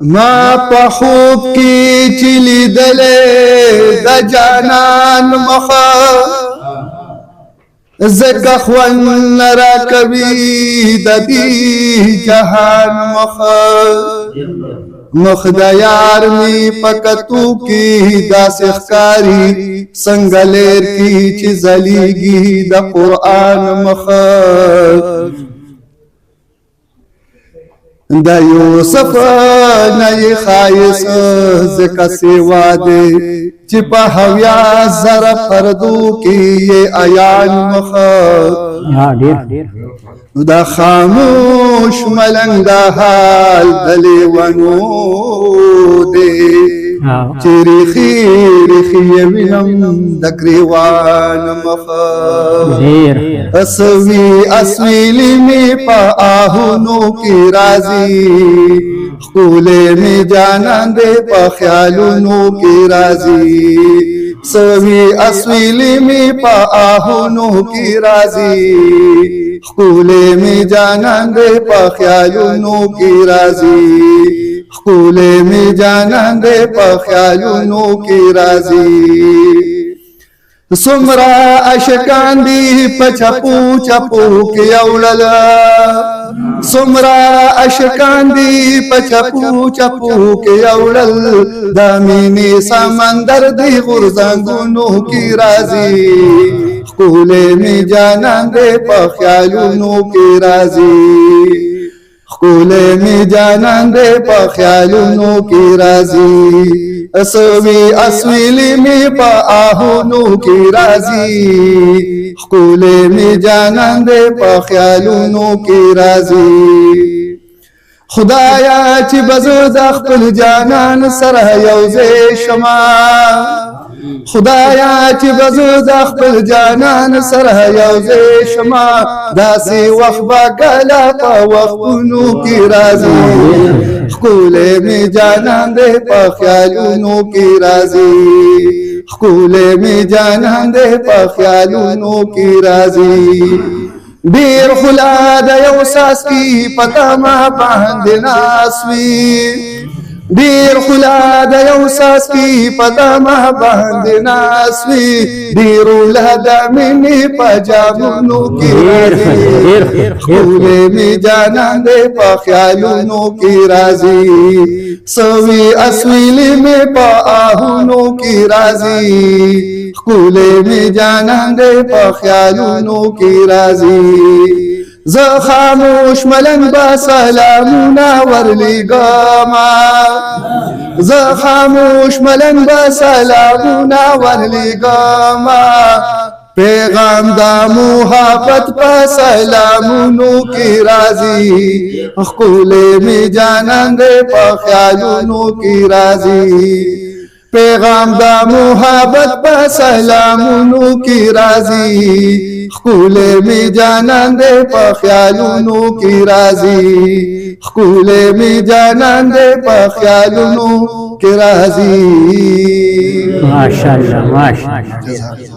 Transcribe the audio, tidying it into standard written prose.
ما په خوب کې چې لیدلې د جانان مخه زکه خوند را کوي د دې جهان مخه مخ د یار می پکتو کې داسې ښکاري څنګه لیر کې چې ځلیږي د قرآن مخه دا یوسف نه خایس زکه سیوا دی چې په حویا زره پردو کې عیان مخه دا خاموش ملنګ دا حال د لیوانو دی چې ریخي ریخي وینم د ګریوان مخه اسویلی می په آهونو کې راځي خولې می جانان دې په خیالونو کې راځي سوي اسویلی می په آهونو کې راځي خولې می جانان دې په خیالونو کې راځي خولې می جانان دې په خیالونو کې راځي سمرا اشکان دی پچپو چپو کې اولل سمرا اشکان دی پچپو چپو کې اولل د مینې سمندر دی غرزنګونو کې راځي خولې می جانان دې په خیالونو کې راځي خولې می جانان دې په خیالونو کې راځي اسویلی می په آهونو کې راځي خولې می جانان دې په خیالونو کې راځي خدایا چې بزو د خپل جانان سره یوځای شمه خدایا چې بزو د خپل جانان سره یوځای شمه داسې وخت به کله په وختونو کې راځي خولې می جانان دې په خیالونو کې راځي خولې می جانان دې په خیالونو کې راځي ډېر خلا د یو ساس کې پتا ما باندې ناسوي ډېر خلا د یو ساس کې پتا ما باندې ناسوي ډېر ولاد مینې په جامونو کې راځي خولې می جانان دې په خیالونو کې راځي سوي اسویلی می په آهونو کې راځي خولې می جانان دې په خیالونو کې راځي زه خاموش ملنګ با سلامونه ورلیږما زه خاموش ملنګ با سلامونه ورلیږما پیغام دا محبت په سلامونو کې راځي خولې می جانان دې په خیالونو کې راځي پیغام دا محبت په سلامونو کې راځي خولې می جانان دې په خیالونو کې راځي خولې می جانان دې په خیالونو کې راځي ماشاءالله ماشاءالله